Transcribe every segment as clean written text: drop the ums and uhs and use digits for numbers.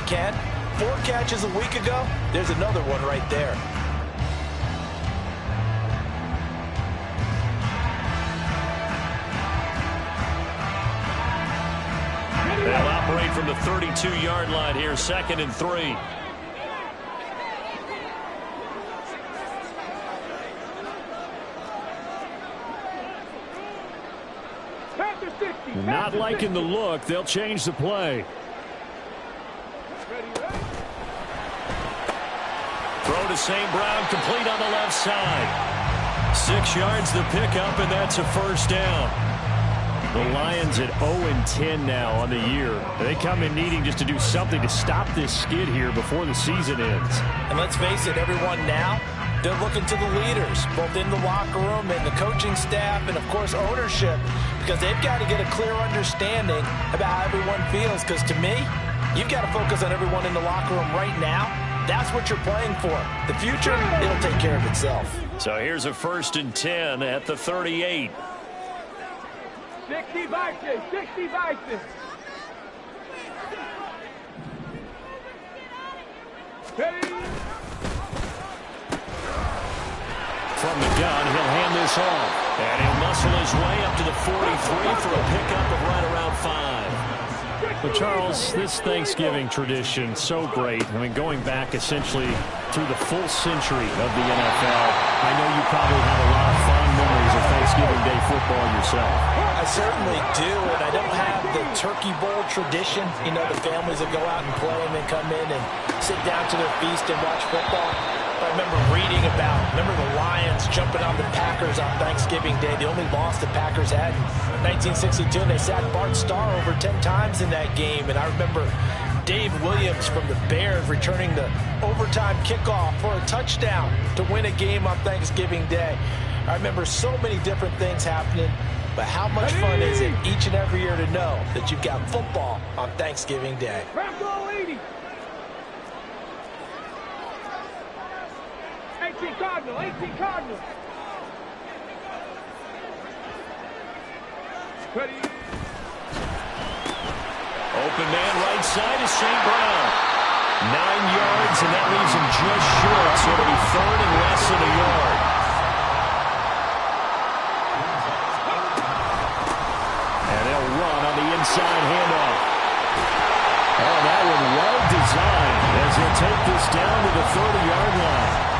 can. 4 catches a week ago. There's another one right there. They'll operate from the 32-yard line here, 2nd and 3. Not liking the look. They'll change the play. Throw to St. Brown, complete on the left side. 6 yards the pickup, and that's a first down. The Lions at 0-10 now on the year. They come in needing just to do something to stop this skid here before the season ends. And let's face it, everyone now, they're looking to the leaders, both in the locker room and the coaching staff and, of course, ownership, because they've got to get a clear understanding about how everyone feels. Because to me, you've got to focus on everyone in the locker room right now. That's what you're playing for. The future, it'll take care of itself. So here's a 1st and 10 at the 38. 60 Vikings, 60 Vikings. From the gun, he'll hand this off. And he'll muscle his way up to the 43 for a pickup of right around 5. But Charles, this Thanksgiving tradition, so great. I mean, going back essentially through the full century of the NFL, I know you probably have a lot of fond memories of Thanksgiving Day football yourself. I certainly do, and I don't have the Turkey Bowl tradition. You know, the families that go out and play and then come in and sit down to their feast and watch football. I remember reading about, the Lions jumping on the Packers on Thanksgiving Day. The only loss the Packers had in 1962, and they sacked Bart Starr over 10 times in that game. And I remember Dave Williams from the Bears returning the overtime kickoff for a touchdown to win a game on Thanksgiving Day. I remember so many different things happening, but how much fun is it each and every year to know that you've got football on Thanksgiving Day? 18 Cardinal, 18 Cardinal. Ready. Open man right side is St. Brown. 9 yards, and that leaves him just short, so it'll be 3rd and less than a yard. And they'll run on the inside handoff. Oh, that one well designed as he'll take this down to the 30-yard line.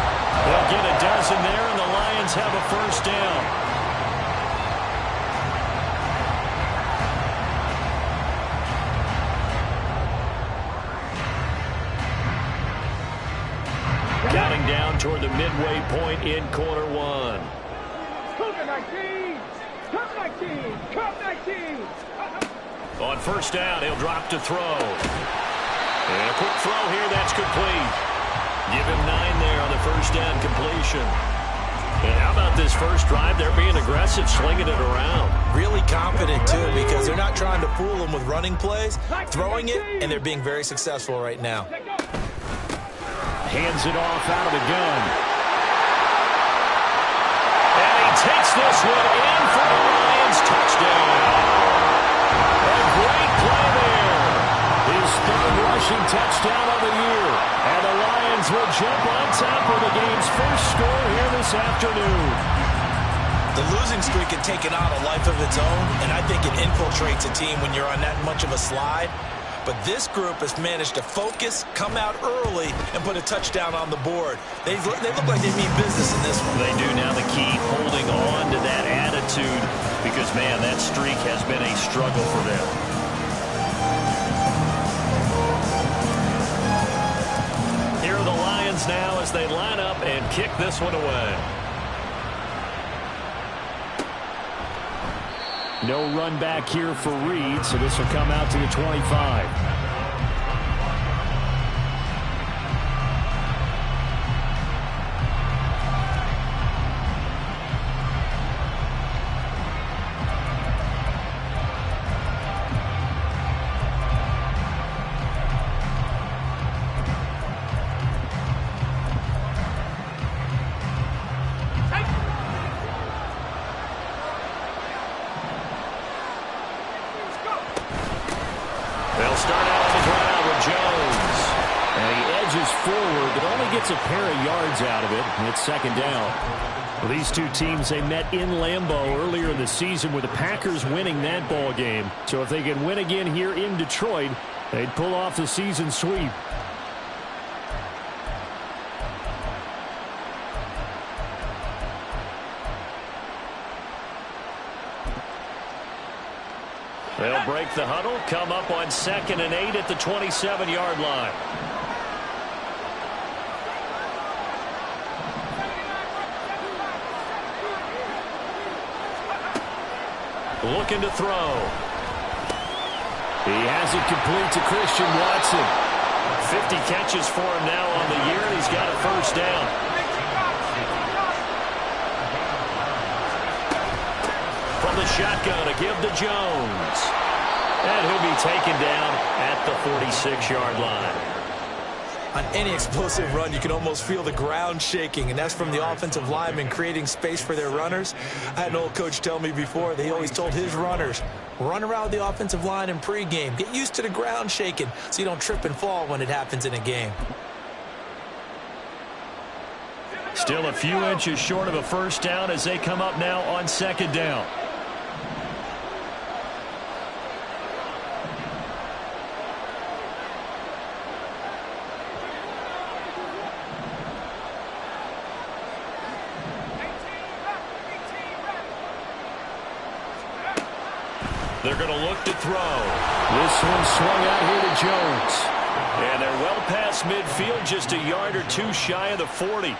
They'll get a dozen there, and the Lions have a first down. Counting down toward the midway point in quarter 1. Come 19! Come 19! Come 19! On first down, he'll drop to throw. And a quick throw here, that's complete. Give him 9 there on the first down completion. And how about this first drive? They're being aggressive, slinging it around. Really confident, too, because they're not trying to fool them with running plays, throwing it, and they're being very successful right now. Hands it off out of the gun. And he takes this one in for the Lions touchdown. A great play there. His 3rd rushing touchdown of the year. And the Lions will jump on top of the game's first score here this afternoon. The losing streak had taken on a life of its own, and I think it infiltrates a team when you're on that much of a slide. But this group has managed to focus, come out early, and put a touchdown on the board. They look like they mean business in this one. They do. Now the key, holding on to that attitude, because, man, that streak has been a struggle for them. Here are the Lions now as they line up and kick this one away. No run back here for Reed, so this will come out to the 25. They'll start surges forward, but only gets a pair of yards out of it, and it's second down. Well, these two teams, they met in Lambeau earlier in the season with the Packers winning that ball game. So if they can win again here in Detroit, they'd pull off the season sweep. They'll break the huddle, come up on 2nd and 8 at the 27-yard line. Looking to throw. He has it complete to Christian Watson. 50 catches for him now on the year, and he's got a first down. From the shotgun, a give to Jones. And he'll be taken down at the 46-yard line. On any explosive run, you can almost feel the ground shaking, and that's from the offensive linemen creating space for their runners. I had an old coach tell me before, they always told his runners, run around the offensive line in pregame. Get used to the ground shaking so you don't trip and fall when it happens in a game. Still a few inches short of a first down as they come up now on 2nd down. They're going to look to throw. This one swung out here to Jones. And they're well past midfield, just a yard or two shy of the 40.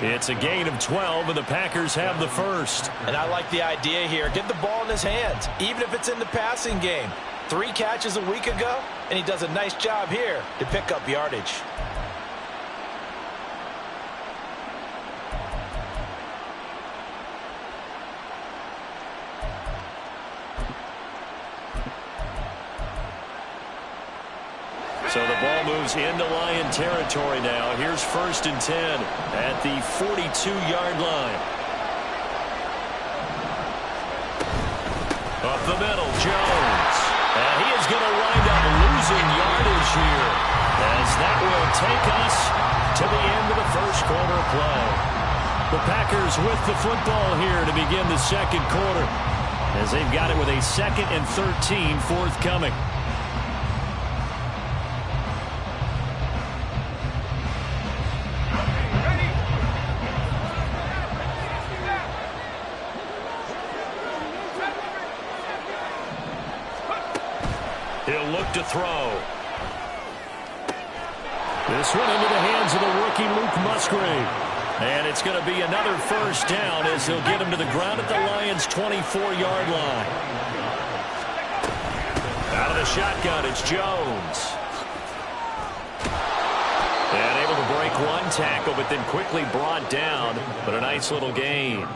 It's a gain of 12, and the Packers have the first. And I like the idea here. Get the ball in his hands, even if it's in the passing game. 3 catches a week ago, and he does a nice job here to pick up yardage. So the ball moves into Lion territory now. Here's 1st and 10 at the 42-yard line. Up the middle, Jones. And he is going to wind up losing yardage here, as that will take us to the end of the first quarter of play. The Packers with the football here to begin the second quarter, as they've got it with a 2nd and 13 forthcoming. He'll look to throw. This one into the hands of the rookie Luke Musgrave. And it's going to be another first down as they'll get him to the ground at the Lions' 24-yard line. Out of the shotgun, it's Jones. And able to break one tackle, but then quickly brought down. But a nice little gain.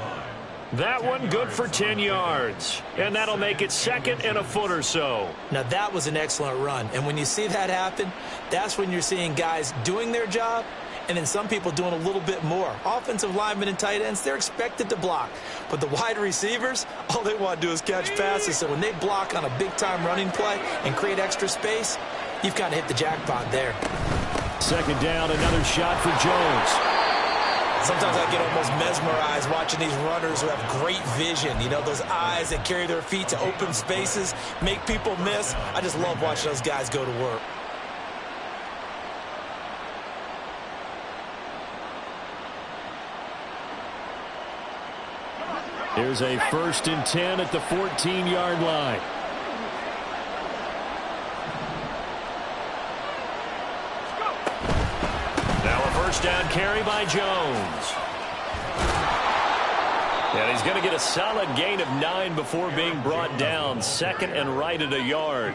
That one good for 10 yards. And that'll make it 2nd and a foot or so. Now, that was an excellent run. And when you see that happen, that's when you're seeing guys doing their job and then some people doing a little bit more. Offensive linemen and tight ends, they're expected to block. But the wide receivers, all they want to do is catch passes. So when they block on a big-time running play and create extra space, you've kind of hit the jackpot there. 2nd down, another shot for Jones. Sometimes I get almost mesmerized watching these runners who have great vision. You know, those eyes that carry their feet to open spaces, make people miss. I just love watching those guys go to work. Here's a 1st and 10 at the 14-yard line. Now a first down carry by Jones. And he's going to get a solid gain of 9 before being brought down. 2nd and right at a yard.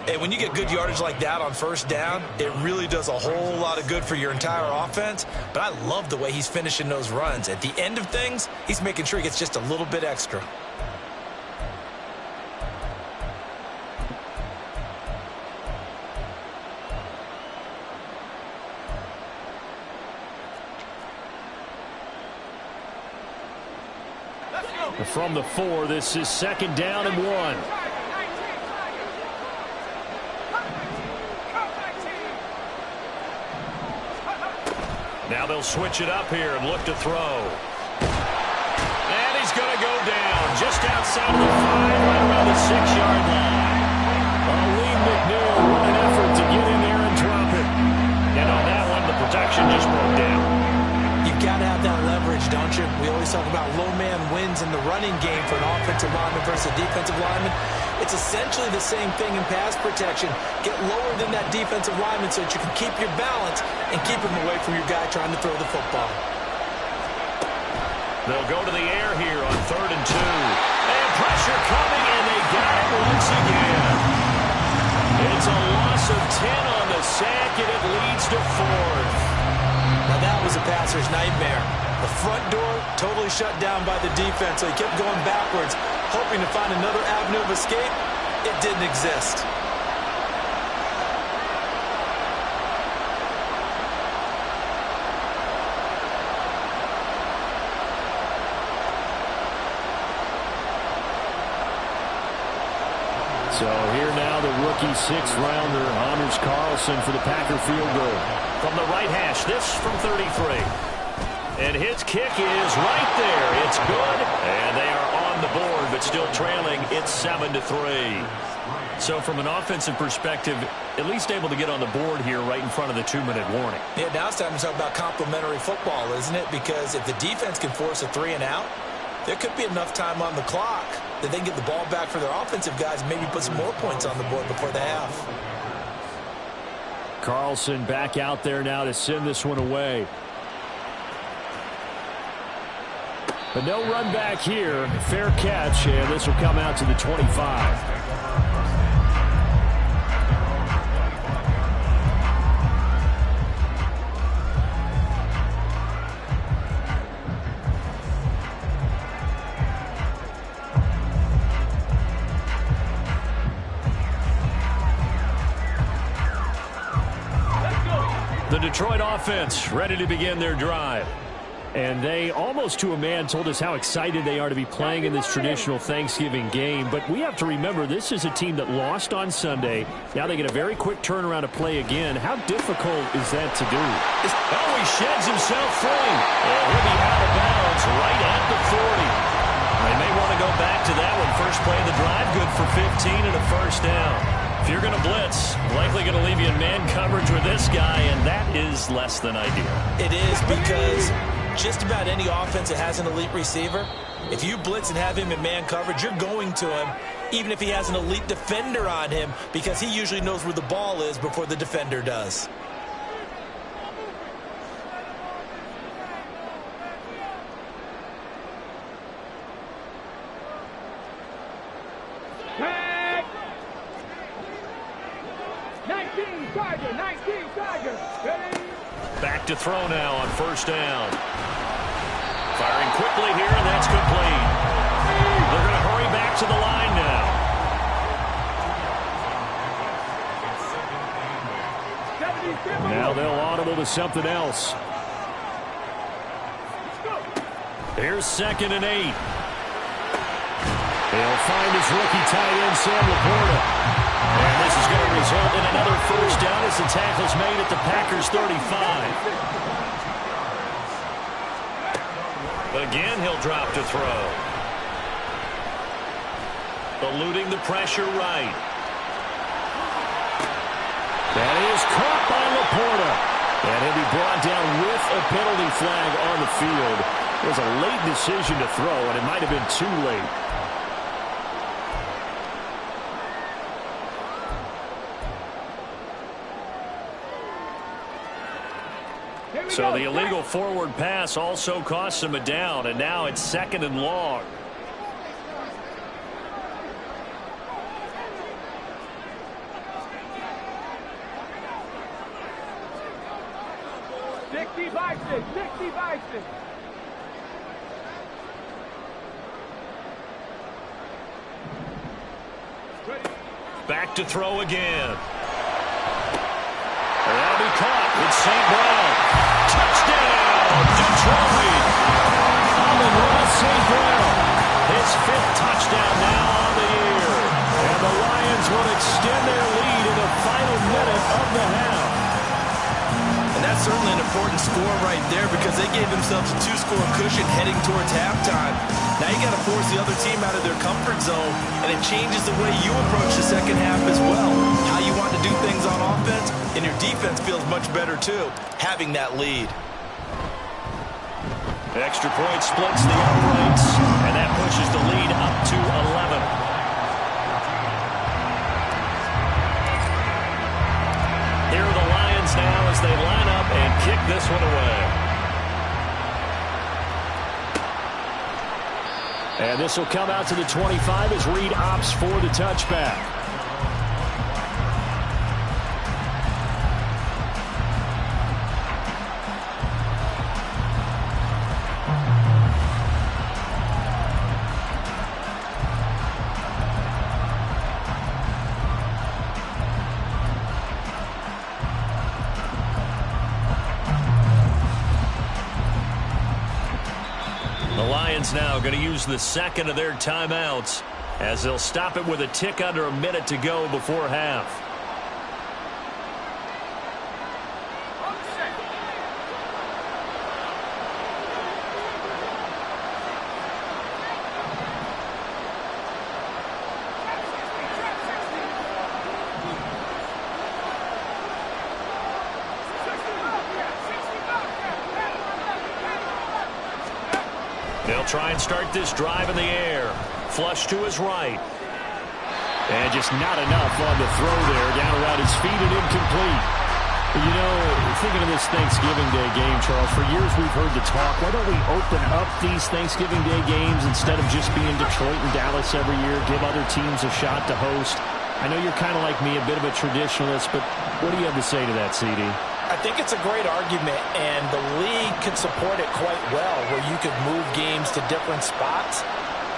Hey, when you get good yardage like that on first down, it really does a whole lot of good for your entire offense. But I love the way he's finishing those runs. At the end of things, he's making sure he gets just a little bit extra. From the 4, this is 2nd down and 1. Now they'll switch it up here and look to throw. And he's going to go down just outside of the 5, right around the 6-yard line. Lee McNeil, what an effort to get in there and drop it. And on that one, the protection just broke down. You've got to have that leverage, don't you? We always talk about low man wins in the running game for an offensive lineman versus a defensive lineman. It's essentially the same thing in pass protection. Get lower than that defensive lineman so that you can keep your balance and keep him away from your guy trying to throw the football. They'll go to the air here on 3rd and 2. And pressure coming, and they got it once again. It's a loss of 10 on the sack, and it leads to 4th. Now that was a passer's nightmare. The front door totally shut down by the defense, so he kept going backwards, hoping to find another avenue of escape. It didn't exist. So here now the rookie 6th-rounder, Anders Carlson, for the Packer field goal. From the right hash, this from 33. And his kick is right there. It's good. And they are on the board, but still trailing. It's 7-3. So from an offensive perspective, at least able to get on the board here right in front of the 2-minute warning. Yeah, now it's time to talk about complementary football, isn't it? Because if the defense can force a 3-and-out, there could be enough time on the clock that they can get the ball back for their offensive guys and maybe put some more points on the board before the half. Carlson back out there now to send this one away. But no run back here. Fair catch, and this will come out to the 25. The Detroit offense ready to begin their drive. And they, almost to a man, told us how excited they are to be playing in this traditional Thanksgiving game. But we have to remember, this is a team that lost on Sunday. Now they get a very quick turnaround to play again. How difficult is that to do? Oh, he sheds himself free. And he'll be out of bounds right at the 40. They may want to go back to that one. First play of the drive, good for 15 and a first down. If you're going to blitz, likely going to leave you in man coverage with this guy, and that is less than ideal. It is, because just about any offense that has an elite receiver, if you blitz and have him in man coverage, you're going to him, even if he has an elite defender on him, because he usually knows where the ball is before the defender does. Back to throw now on first down. Firing quickly here, and that's complete. They're going to hurry back to the line now. Now they'll audible to something else. Here's 2nd and 8. He'll find his rookie tight end, Sam Laporta. And this is going to result in another first down as the tackle's made at the Packers' 35. Again, he'll drop to throw. Eluding the pressure right. That is caught by Laporta. And he'll be brought down with a penalty flag on the field. It was a late decision to throw, and it might have been too late. So the illegal forward pass also costs him a down, and now it's 2nd and long. Back to throw again. That'll be caught. It's St. Brown. Touchdown, Detroit. Amon-Ra St. Brown. His 5th touchdown now on the year. And the Lions will extend their lead in the final minute of the half. And that's certainly an important score right there because they gave themselves a 2-score cushion heading towards halftime. Now you got to force the other team out of their comfort zone, and it changes the way you approach the second half as well. How you want to do things on offense, and your defense feels much better too, having that lead. The extra point splits the uprights, and that pushes the lead up to 11. Here are the Lions now as they line up and kick this one away. And this will come out to the 25 as Reed opts for the touchback. Now going to use the second of their timeouts as they'll stop it with a tick under a minute to go before half. They'll try and start this drive in the air. Flush to his right. And just not enough on the throw there. Down around his feet and incomplete. You know, thinking of this Thanksgiving Day game, Charles, for years we've heard the talk, why don't we open up these Thanksgiving Day games instead of just being Detroit and Dallas every year, give other teams a shot to host? I know you're kind of like me, a bit of a traditionalist, but what do you have to say to that, CD? I think it's a great argument, and the league could support it quite well, where you could move games to different spots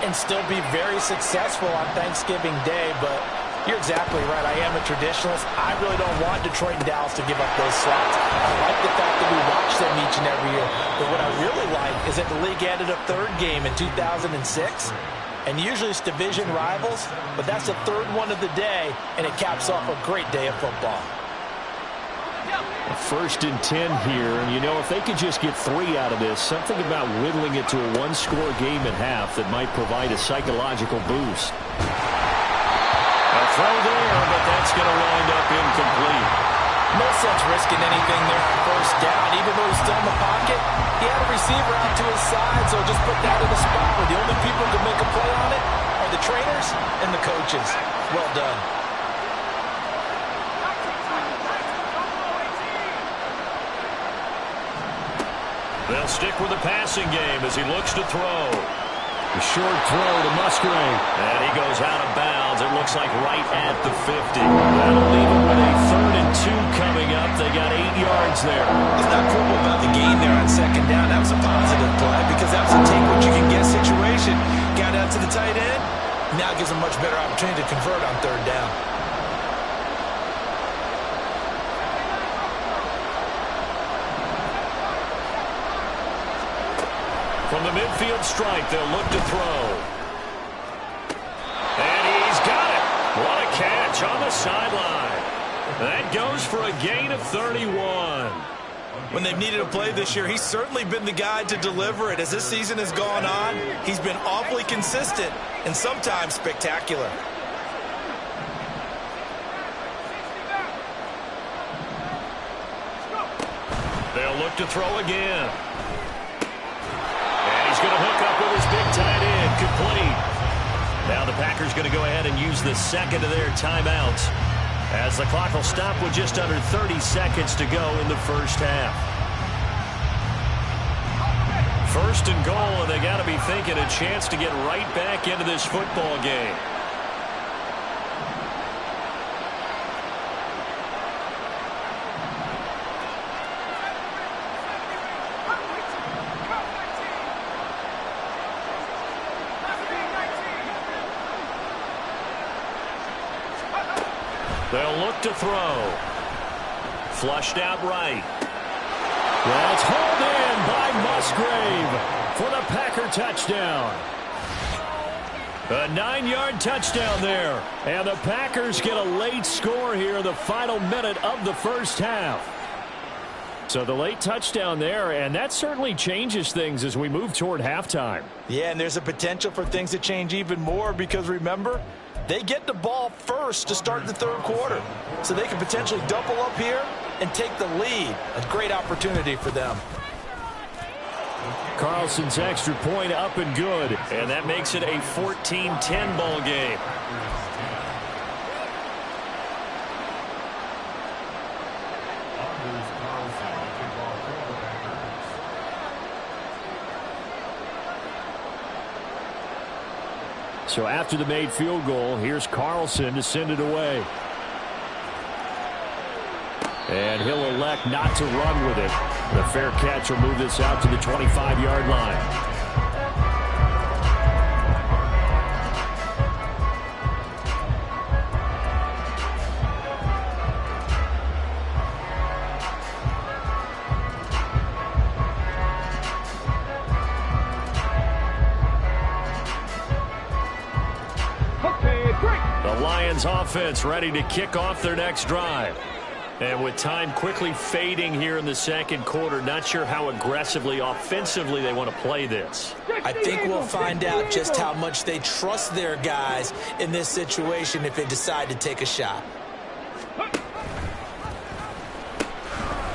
and still be very successful on Thanksgiving Day. But you're exactly right. I am a traditionalist. I really don't want Detroit and Dallas to give up those slots. I like the fact that we watch them each and every year. But what I really like is that the league added a third game in 2006. And usually it's division rivals, but that's the third one of the day, and it caps off a great day of football. First and 10 here, and you know, if they could just get 3 out of this, something about whittling it to a 1-score game at half that might provide a psychological boost. A throw there, but that's going to wind up incomplete. No sense risking anything there on first down. Even though he's still in the pocket, he had a receiver out to his side, so just put that in the spot where the only people who can make a play on it are the trainers and the coaches. Well done. They'll stick with the passing game as he looks to throw. A short throw to Musgrave. And he goes out of bounds. It looks like right at the 50. That'll leave him with a 3rd and 2 coming up. They got 8 yards there. It's not cool about the gain there on second down. That was a positive play because that was a take-what-you-can-get situation. Got out to the tight end. Now gives him a much better opportunity to convert on 3rd down. From the midfield stripe, they'll look to throw. And he's got it. What a catch on the sideline. That goes for a gain of 31. When they've needed a play this year, he's certainly been the guy to deliver it. As this season has gone on, he's been awfully consistent and sometimes spectacular. They'll look to throw again. And he's going to hook up with his big tight end, complete. Now the Packers going to go ahead and use the second of their timeouts, as the clock will stop with just under 30 seconds to go in the first half. First and goal, and they got to be thinking a chance to get right back into this football game. They'll look to throw. Flushed out right. That's hauled in by Musgrave for the Packer touchdown. A 9-yard touchdown there. And the Packers get a late score here in the final minute of the first half. So the late touchdown there, and that certainly changes things as we move toward halftime. Yeah, and there's a potential for things to change even more because, remember, they get the ball first to start the third quarter. So they can potentially double up here and take the lead. A great opportunity for them. Carlson's extra point up and good, and that makes it a 14-10 ball game. So after the made field goal, here's Carlson to send it away. And he'll elect not to run with it. The fair catch will move this out to the 25-yard line. The Lions offense ready to kick off their next drive. And with time quickly fading here in the second quarter, not sure how aggressively, offensively they want to play this. I think we'll find out just how much they trust their guys in this situation if they decide to take a shot.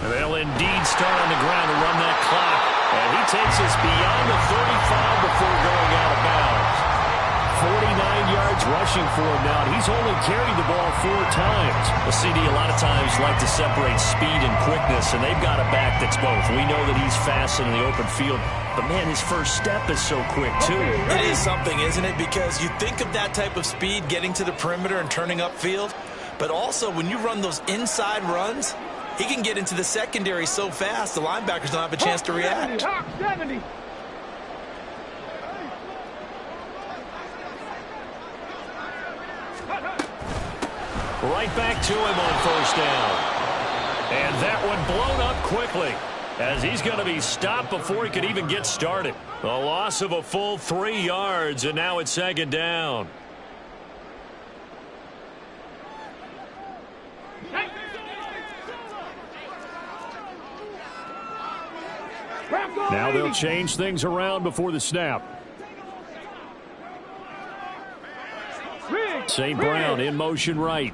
They'll indeed start on the ground to run that clock. And he takes us beyond the 35 before going out of bounds. 49 yards rushing for him now, and he's only carried the ball 4 times. The CD a lot of times like to separate speed and quickness, and they've got a back that's both. We know that he's fast in the open field, but, man, his first step is so quick, too. It is something, isn't it? Because you think of that type of speed getting to the perimeter and turning upfield, but also when you run those inside runs, he can get into the secondary so fast the linebackers don't have a chance to react. 70. Right back to him on first down. And that one blown up quickly as he's going to be stopped before he could even get started. A loss of a full 3 yards, and now it's second down. Now they'll change things around before the snap. St. Brown in motion right.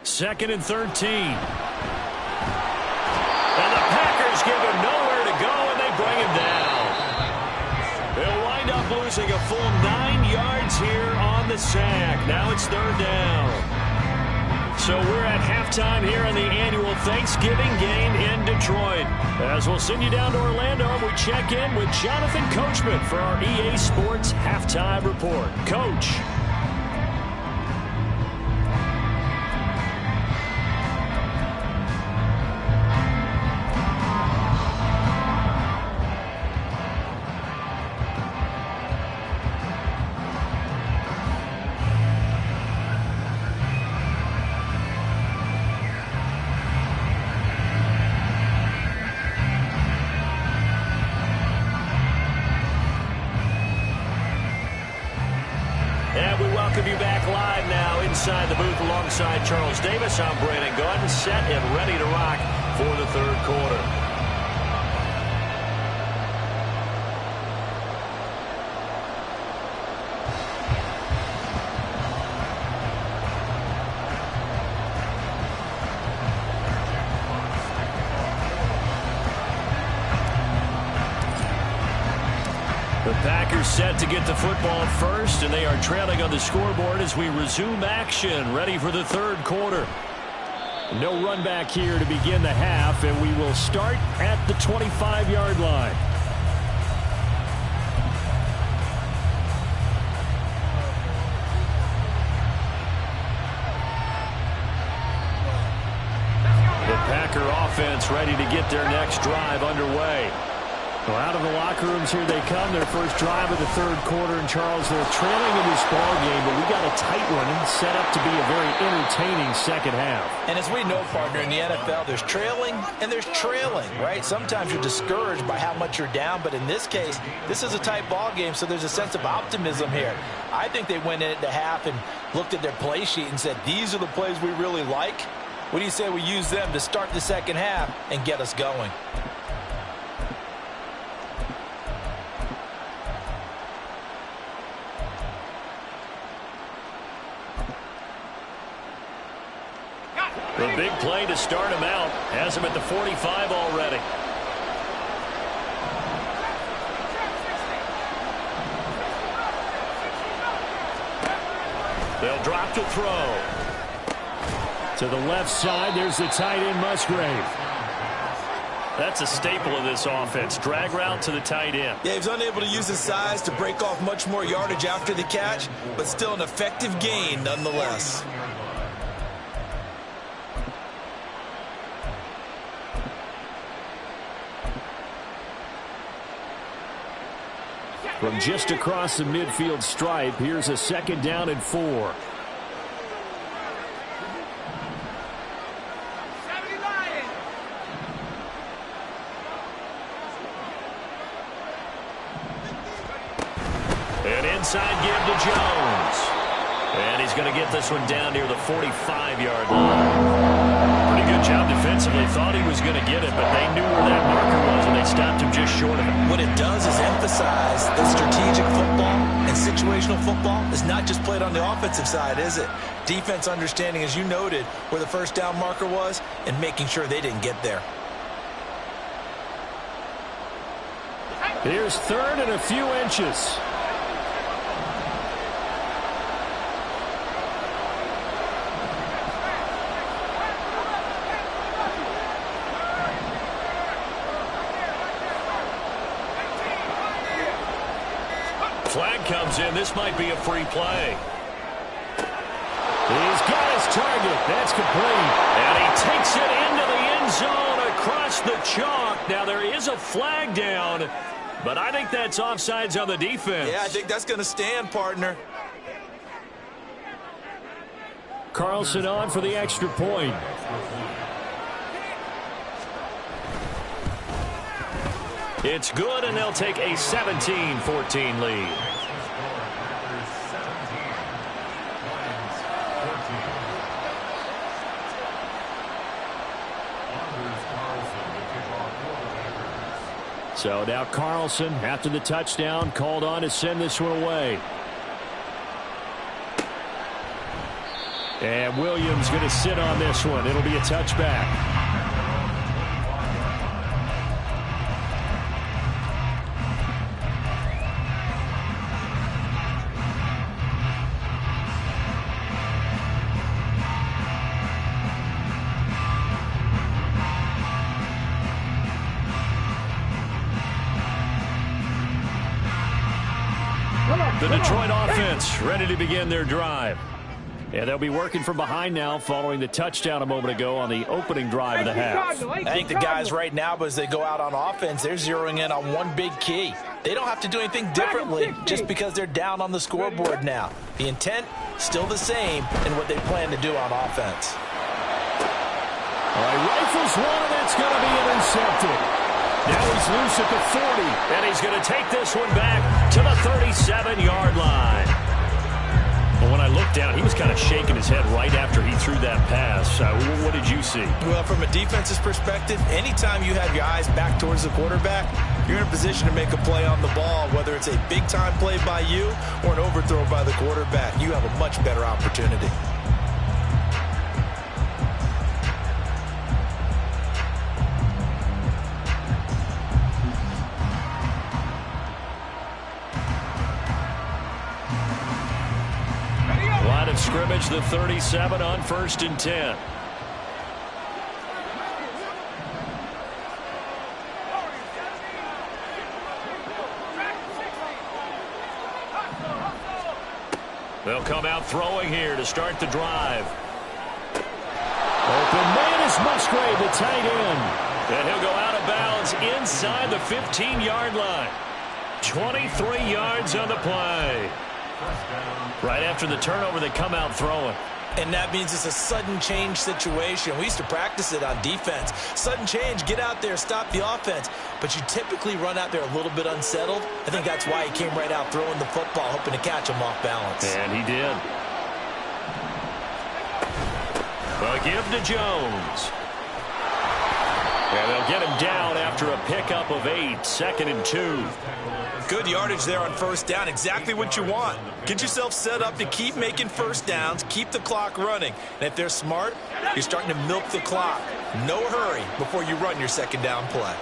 Second and 13. And the Packers give him nowhere to go, and they bring him down. They'll wind up losing a full 9 yards here on the sack. Now it's third down. So we're at halftime here in the annual Thanksgiving game in Detroit. As we'll send you down to Orlando, we check in with Jonathan Coachman for our EA Sports Halftime Report. Coach. Inside the booth alongside Charles Davis, I'm Brandon Gaudin, set and ready to rock for the third quarter. The Packers set to get the football first, and they are trailing on the scoreboard as we resume action, ready for the third quarter. No run back here to begin the half, and we will start at the 25-yard line. The Packer offense ready to get their next drive underway. Well, out of the locker rooms here they come. Their first drive of the third quarter. And, Charles, they're trailing in this ball game, but we got a tight one set up to be a very entertaining second half. And as we know, partner, in the NFL, there's trailing and there's trailing, right? Sometimes you're discouraged by how much you're down, but in this case, this is a tight ball game, so there's a sense of optimism here. I think they went in at the half and looked at their play sheet and said, these are the plays we really like. What do you say we use them to start the second half and get us going? The big play to start him out. Has him at the 45 already. They'll drop to throw. To the left side, there's the tight end Musgrave. That's a staple of this offense. Drag route to the tight end. Yeah, he was unable to use his size to break off much more yardage after the catch, but still an effective gain nonetheless. From just across the midfield stripe, here's a 2nd down and 4. An inside give to Jones. And he's going to get this one down near the 45-yard line. Pretty good job defensively. Thought he was going to get it, but they knew where that marker was, and they stopped him just short of it. What it does is emphasize that strategic football and situational football is not just played on the offensive side, is it? Defense understanding, as you noted, where the first down marker was and making sure they didn't get there. Here's 3rd and a few inches. Flag comes in. This might be a free play. He's got his target. That's complete. And he takes it into the end zone across the chalk. Now, there is a flag down, but I think that's offsides on the defense. Yeah, I think that's going to stand, partner. Carlson on for the extra point. It's good, and they'll take a 17-14 lead. So now Carlson, after the touchdown, called on to send this one away. And Williams going to sit on this one. It'll be a touchback. The Detroit offense ready to begin their drive. Yeah, they'll be working from behind now following the touchdown a moment ago on the opening drive of the half. I think the guys right now, as they go out on offense, they're zeroing in on one big key. They don't have to do anything differently just because they're down on the scoreboard now. The intent, still the same in what they plan to do on offense. All right, rifles one, and that's going to be intercepted. Now he's loose at the 40. And he's going to take this one back to the 37-yard line. But when I looked down, he was kind of shaking his head right after he threw that pass. What did you see? Well, from a defense's perspective, anytime you have your eyes back towards the quarterback, you're in a position to make a play on the ball, whether it's a big-time play by you or an overthrow by the quarterback. You have a much better opportunity. Line of scrimmage, the 37 on 1st and 10. They'll come out throwing here to start the drive. Open man is Musgrave, the tight end. And he'll go out of bounds inside the 15-yard line. 23 yards on the play. Right after the turnover, they come out throwing. And that means it's a sudden change situation. We used to practice it on defense. Sudden change, get out there, stop the offense. But you typically run out there a little bit unsettled. I think that's why he came right out throwing the football, hoping to catch him off balance. And he did. A give to Jones. And they'll get him down after a pickup of 8, 2nd and 2. Good yardage there on first down. Exactly what you want. Get yourself set up to keep making first downs, keep the clock running. And if they're smart, you're starting to milk the clock. No hurry before you run your second down play.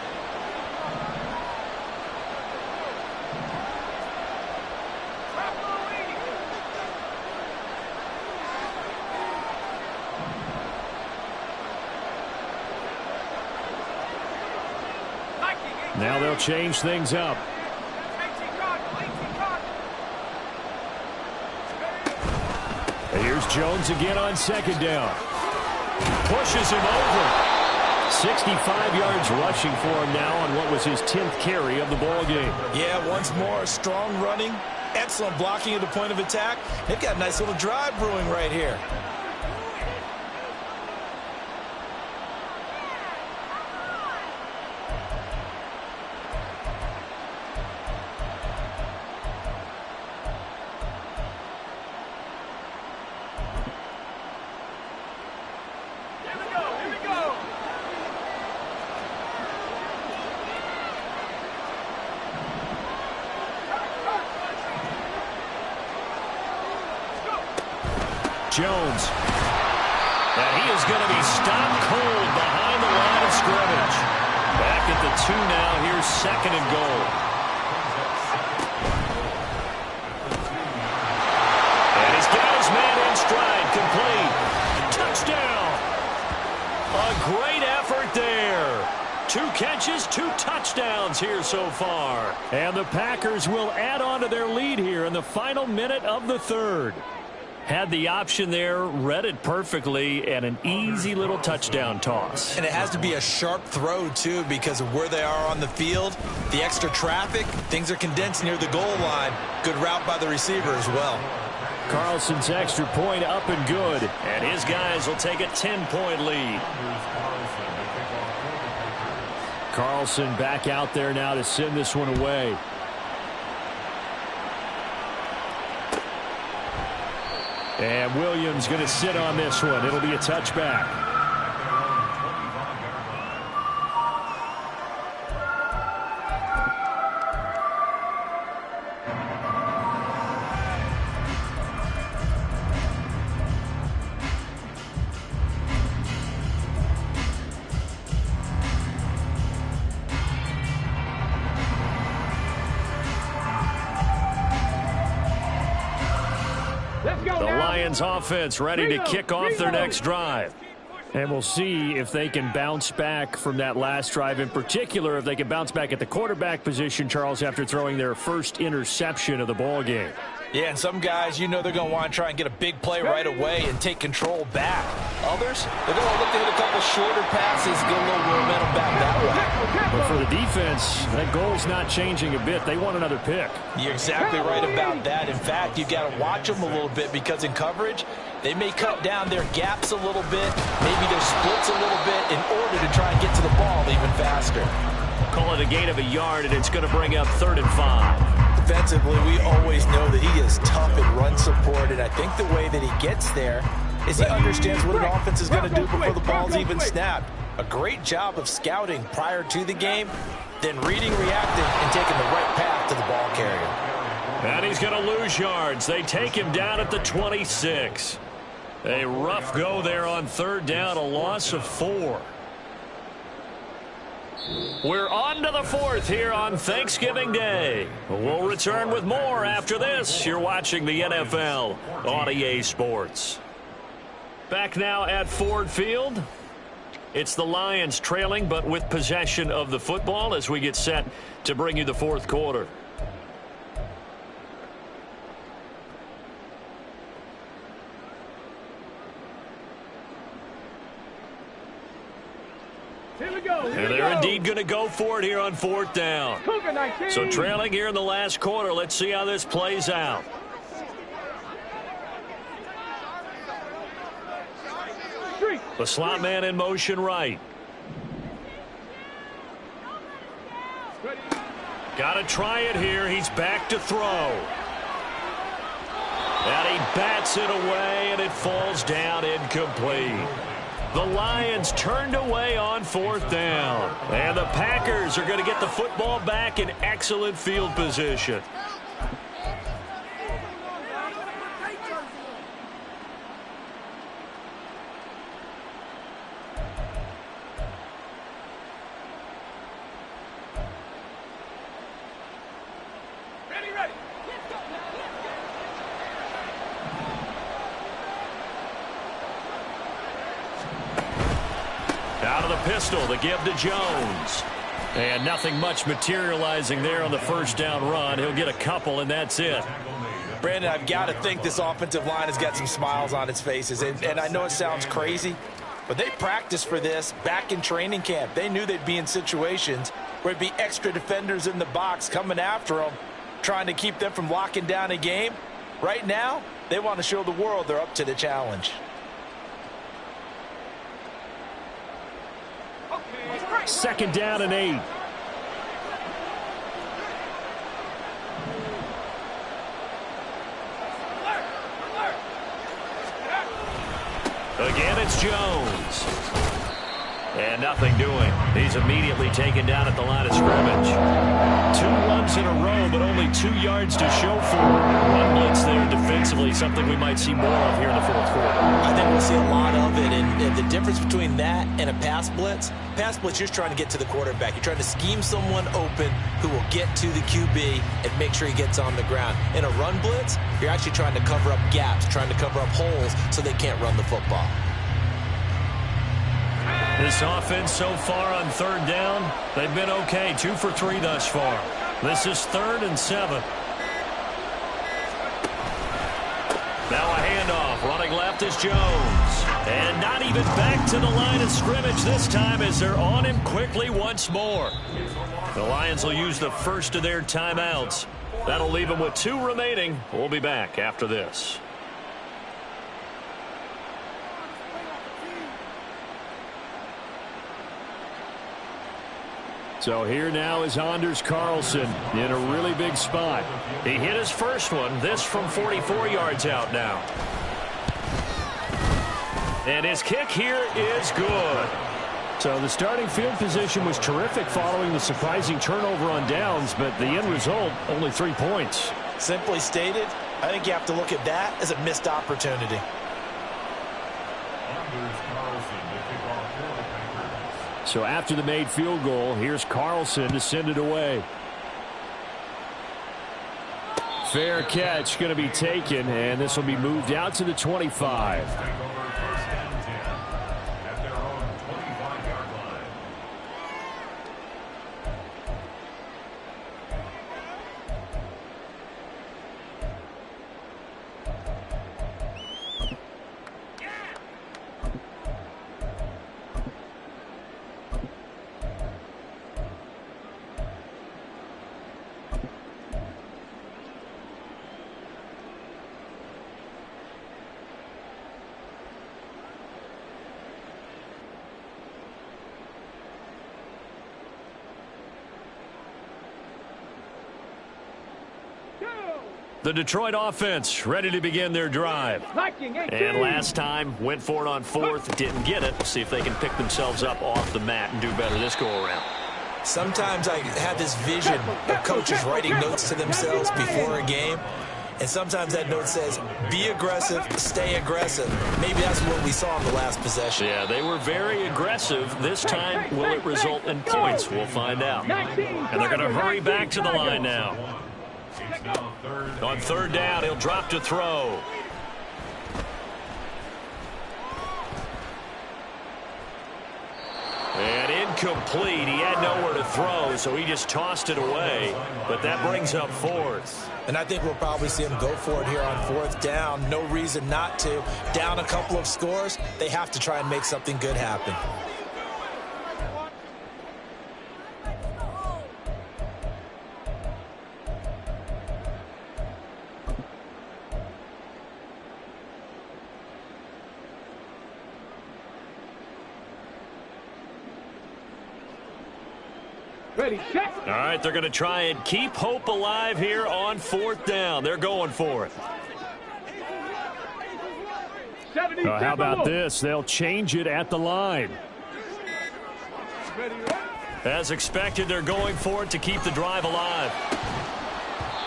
Now they'll change things up. And here's Jones again on second down. Pushes him over. 65 yards rushing for him now on what was his 10th carry of the ball game. Yeah, once more, strong running, excellent blocking at the point of attack. They've got a nice little drive brewing right here. Jones. And he is going to be stopped cold behind the line of scrimmage. Back at the 2 now. Here's 2nd and goal. And he's got his man in stride. Complete. Touchdown. A great effort there. 2 catches, 2 touchdowns here so far. And the Packers will add on to their lead here in the final minute of the 3rd. Had the option there, read it perfectly, and an easy little touchdown toss. And it has to be a sharp throw, too, because of where they are on the field. The extra traffic, things are condensed near the goal line. Good route by the receiver as well. Carlson's extra point up and good. And his guys will take a 10-point lead. Carlson back out there now to send this one away. And Williams going to sit on this one. It'll be a touchback. Offense ready to kick off their next drive. And we'll see if they can bounce back from that last drive. In particular, if they can bounce back at the quarterback position, Charles, after throwing their first interception of the ball game. Yeah, and some guys, you know they're going to want to try and get a big play right away and take control back. Others, they're going to look to hit a couple shorter passes, get a little momentum back that way. But for the defense, that goal's not changing a bit. They want another pick. You're exactly right about that. In fact, you've got to watch them a little bit because in coverage, they may cut down their gaps a little bit, maybe their splits a little bit in order to try and get to the ball even faster. Call it a gain of a yard, and it's going to bring up 3rd and 5. Defensively, we always know that he is tough in run support, and I think the way that he gets there is he understands what an offense is going to do before the ball's even snapped. A great job of scouting prior to the game, then reading, reacting, and taking the right path to the ball carrier. And he's going to lose yards. They take him down at the 26. A rough go there on 3rd down, a loss of 4. We're on to the 4th here on Thanksgiving Day. We'll return with more after this. You're watching the NFL on EA Sports. Back now at Ford Field. It's the Lions trailing, but with possession of the football as we get set to bring you the 4th quarter. Here we go. And they're indeed going to go for it here on 4th down. Cougar 19. So trailing here in the last quarter. Let's see how this plays out. The slot man in motion right. Got to try it here. He's back to throw. And he bats it away, and it falls down incomplete. The Lions turned away on 4th down. And the Packers are going to get the football back in excellent field position. Out of the pistol, the give to Jones. And nothing much materializing there on the first down run. He'll get a couple, and that's it. Brandon, I've got to think this offensive line has got some smiles on its faces. And I know it sounds crazy, but they practiced for this back in training camp. They knew they'd be in situations where it'd be extra defenders in the box coming after them, trying to keep them from locking down a game. Right now, they want to show the world they're up to the challenge. Second down and 8. Again, it's Jones. And nothing doing. He's immediately taken down at the line of scrimmage. 2 runs in a row, but only 2 yards to show for it. One blitz there defensively, something we might see more of here in the 4th quarter. I think we'll see a lot of it, and the difference between that and a pass blitz, you're just trying to get to the quarterback. You're trying to scheme someone open who will get to the QB and make sure he gets on the ground. In a run blitz, you're actually trying to cover up gaps, trying to cover up holes so they can't run the football. This offense so far on 3rd down, they've been okay. 2 for 3 thus far. This is 3rd and 7. Now a handoff. Running left is Jones. And not even back to the line of scrimmage this time as they're on him quickly once more. The Lions will use the first of their timeouts. That'll leave them with 2 remaining. We'll be back after this. So here now is Anders Carlson in a really big spot. He hit his first one, this from 44 yards out now. And his kick here is good. So the starting field position was terrific following the surprising turnover on downs, but the end result, only 3 points. Simply stated, I think you have to look at that as a missed opportunity. So after the made field goal, here's Carlson to send it away. Fair catch going to be taken, and this will be moved out to the 25. The Detroit offense ready to begin their drive. And last time, went for it on 4th, didn't get it. See if they can pick themselves up off the mat and do better this go-around. Sometimes I have this vision of coaches writing notes to themselves before a game. And sometimes that note says, be aggressive, stay aggressive. Maybe that's what we saw in the last possession. Yeah, they were very aggressive. This time, will it result in points? We'll find out. And they're going to hurry back to the line now. On 3rd down, he'll drop to throw. And incomplete. He had nowhere to throw, so he just tossed it away. But that brings up 4th. And I think we'll probably see him go for it here on 4th down. No reason not to. Down a couple of scores, they have to try and make something good happen. Ready, set. All right, they're going to try and keep hope alive here on 4th down. They're going for it. How about this? They'll change it at the line. As expected, they're going for it to keep the drive alive.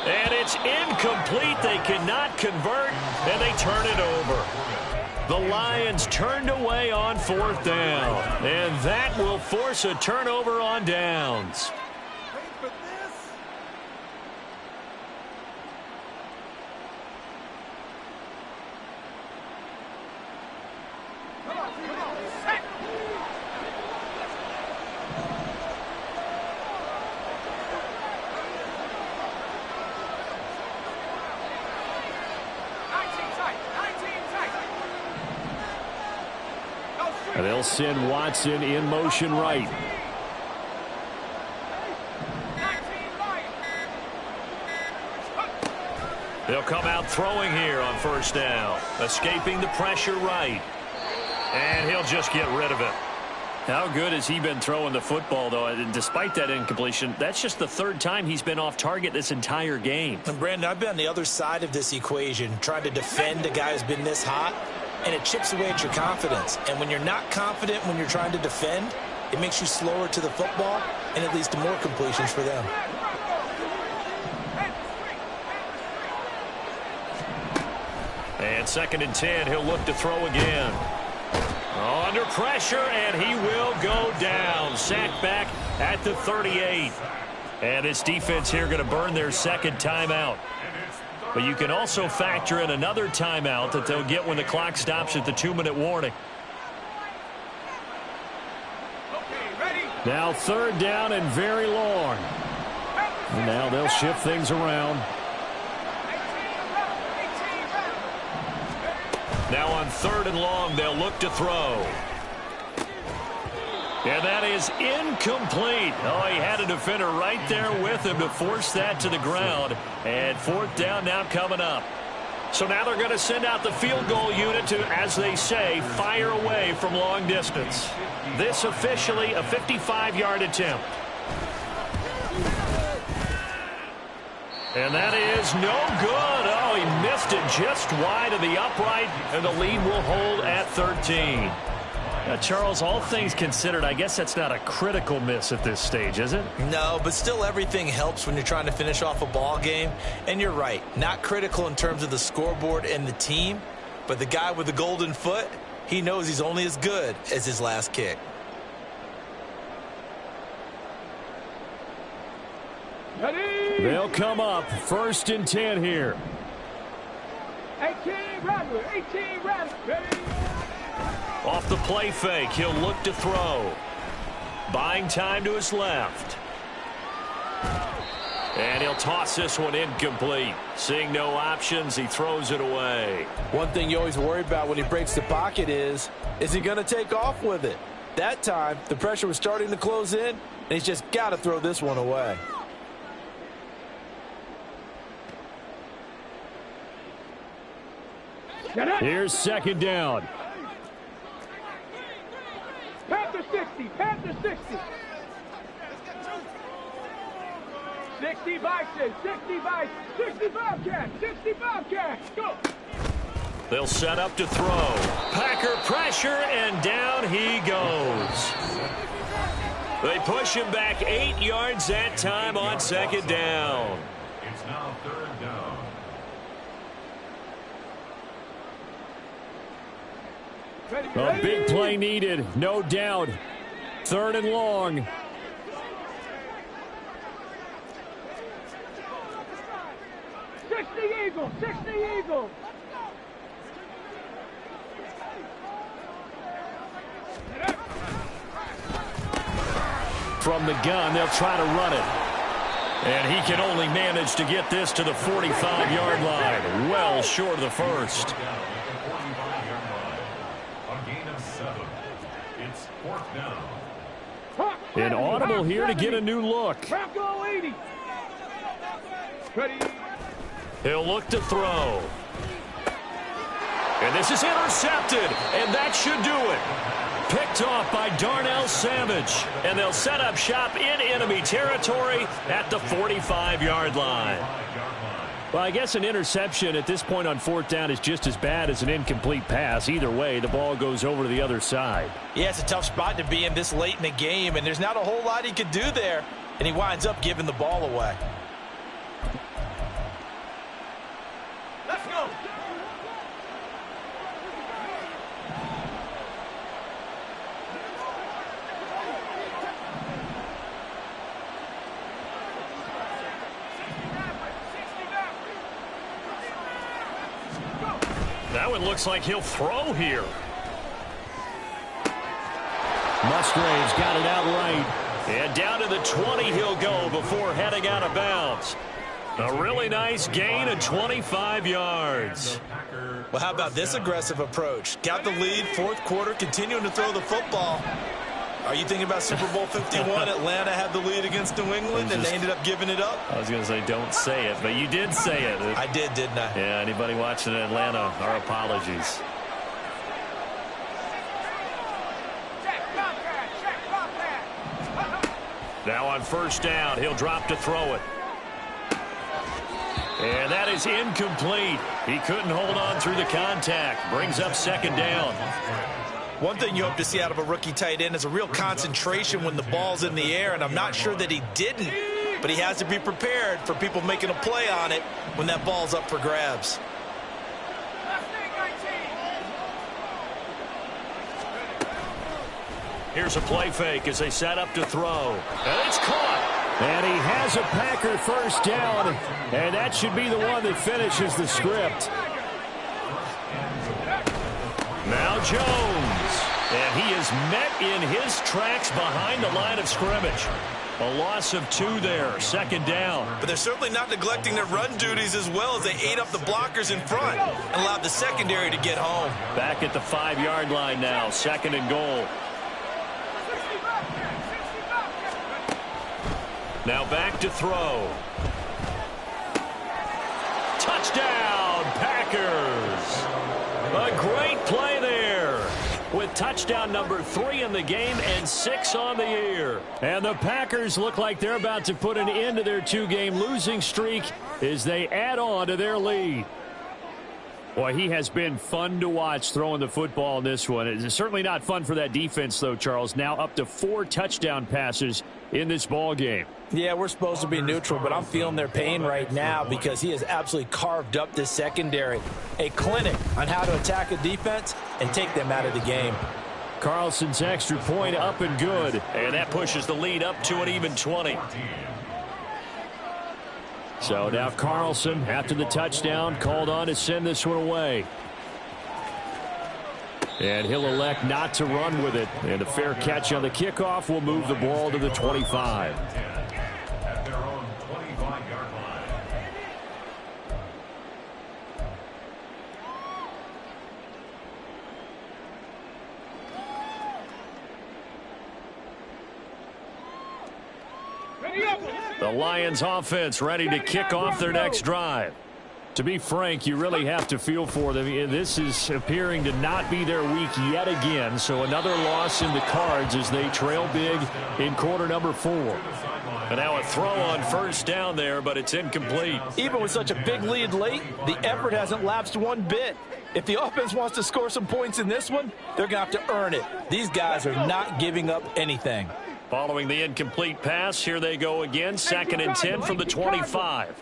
And it's incomplete. They cannot convert, and they turn it over. The Lions turned away on 4th down, and that will force a turnover on downs. And they'll send Watson in motion right. They'll come out throwing here on 1st down. Escaping the pressure right. And he'll just get rid of it. How good has he been throwing the football, though? And despite that incompletion, that's just the 3rd time he's been off target this entire game. And Brandon, I've been on the other side of this equation, trying to defend a guy who's been this hot, and it chips away at your confidence. And when you're not confident when you're trying to defend, it makes you slower to the football, and it leads to more completions for them. And 2nd and 10, he'll look to throw again. Under pressure, and he will go down. Sacked back at the 38. And this defense here going to burn their 2nd timeout. But you can also factor in another timeout that they'll get when the clock stops at the 2-minute warning. Now 3rd down and very long. And now they'll shift things around. Now on 3rd and long, they'll look to throw. And that is incomplete. Oh, he had a defender right there with him to force that to the ground. And 4th down now coming up. So now they're going to send out the field goal unit to, as they say, fire away from long distance. This officially a 55-yard attempt. And that is no good. Oh, he missed it just wide of the upright, and the lead will hold at 13. Now, Charles, all things considered, I guess that's not a critical miss at this stage, is it? No, but still everything helps when you're trying to finish off a ball game. And you're right, not critical in terms of the scoreboard and the team, but the guy with the golden foot, he knows he's only as good as his last kick. They'll come up 1st and 10 here. 18 Rattler, 18 Rattler. Ready. Off the play fake, he'll look to throw. Buying time to his left. And he'll toss this one incomplete. Seeing no options, he throws it away. One thing you always worry about when he breaks the pocket is he going to take off with it? That time, the pressure was starting to close in, and he's just got to throw this one away. Here's 2nd down. Panther 60, Panther 60. 60 Bison, 60 Bison, 60 Bobcat, 60 Bobcat. Go. They'll set up to throw. Packer pressure, and down he goes. They push him back 8 yards that time on 2nd down. It's now 3rd down. A big play needed, no doubt. 3rd and long. Eagle, 60 Eagle. From the gun, they'll try to run it. And he can only manage to get this to the 45-yard line. Well short of the 1st. An audible here to get a new look. He'll look to throw. And this is intercepted, and that should do it. Picked off by Darnell Savage. And they'll set up shop in enemy territory at the 45-yard line. Well, I guess an interception at this point on fourth down is just as bad as an incomplete pass. Either way, the ball goes over to the other side. Yeah, it's a tough spot to be in this late in the game, and there's not a whole lot he could do there. And he winds up giving the ball away. Let's go. That one looks like he'll throw here. Musgrave's got it out right. And down to the 20 he'll go before heading out of bounds. A really nice gain of 25 yards. Well, how about this aggressive approach? Got the lead, fourth quarter, continuing to throw the football. Are you thinking about Super Bowl 51? Atlanta had the lead against New England, and they ended up giving it up? I was going to say don't say it, but you did say it. I did, didn't I? Yeah, anybody watching in Atlanta, our apologies. Now on first down, he'll drop to throw it. And that is incomplete. He couldn't hold on through the contact. Brings up second down. One thing you hope to see out of a rookie tight end is a real concentration when the ball's in the air, and I'm not sure that he didn't, but he has to be prepared for people making a play on it when that ball's up for grabs. Here's a play fake as they set up to throw. And it's caught. And he has a Packer first down, and that should be the one that finishes the script. Now Jones. And he is met in his tracks behind the line of scrimmage. A loss of 2 there, second down. But they're certainly not neglecting their run duties as well as they ate up the blockers in front and allowed the secondary to get home. Back at the 5-yard line now, second and goal. Now back to throw. Touchdown, Packers. A great play there with touchdown number 3 in the game and 6 on the year. And the Packers look like they're about to put an end to their 2-game losing streak as they add on to their lead. Boy, he has been fun to watch throwing the football in this one. It's certainly not fun for that defense, though, Charles. Now up to 4 touchdown passes in this ball game. Yeah, we're supposed to be neutral, but I'm feeling their pain right now because he has absolutely carved up this secondary. A clinic on how to attack a defense and take them out of the game. Carlson's extra point up and good. And that pushes the lead up to an even 20. So now Carlson, after the touchdown, called on to send this one away. And he'll elect not to run with it. And a fair catch on the kickoff will move the ball to the 25. At their own 25-yard line. The Lions offense ready to kick off their next drive. To be frank, you really have to feel for them. This is appearing to not be their week yet again. So another loss in the cards as they trail big in quarter number 4. And now a throw on first down there, but it's incomplete. Even with such a big lead late, the effort hasn't lapsed one bit. If the offense wants to score some points in this one, they're going to have to earn it. These guys are not giving up anything. Following the incomplete pass, here they go again. Second and 10 from the 25.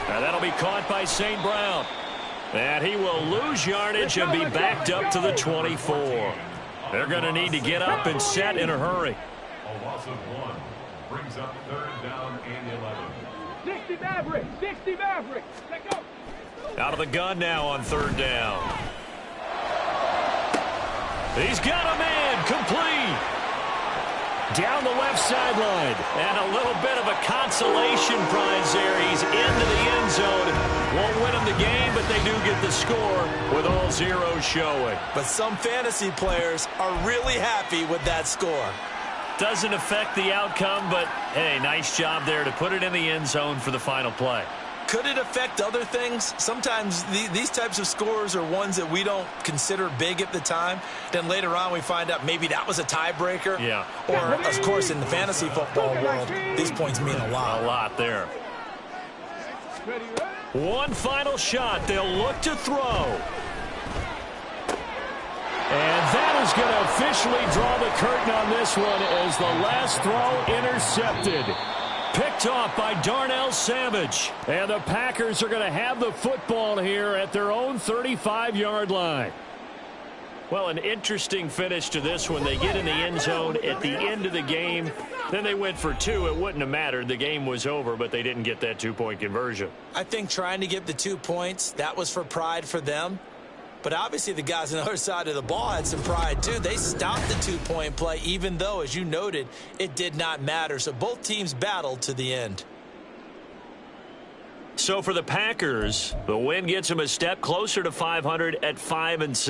And that'll be caught by St. Brown. And he will lose yardage and be backed up to the 24. They're going to need to get up and set in a hurry. A loss of 1 brings up third down and 11. 60 Mavericks, 60 Mavericks. Let go. Out of the gun now on third down. He's got a man complete. Down the left sideline. And a little bit of a consolation prize there. He's into the end zone. Won't win him the game, but they do get the score with all zeros showing. But some fantasy players are really happy with that score. Doesn't affect the outcome, but, hey, nice job there to put it in the end zone for the final play. Could it affect other things? Sometimes these types of scores are ones that we don't consider big at the time. Then later on we find out maybe that was a tiebreaker. Yeah. Or, of course, in the fantasy football world, these points mean a lot. A lot there. One final shot. They'll look to throw. And that is going to officially draw the curtain on this one as the last throw intercepted. Picked off by Darnell Savage. And the Packers are going to have the football here at their own 35-yard line. Well, an interesting finish to this one. They get in the end zone at the end of the game. Then they went for two. It wouldn't have mattered. The game was over, but they didn't get that two-point conversion. I think trying to get the 2 points, that was for pride for them. But obviously the guys on the other side of the ball had some pride too. They stopped the two-point play, even though, as you noted, it did not matter. So both teams battled to the end. So for the Packers, the win gets them a step closer to 500 at 5-6.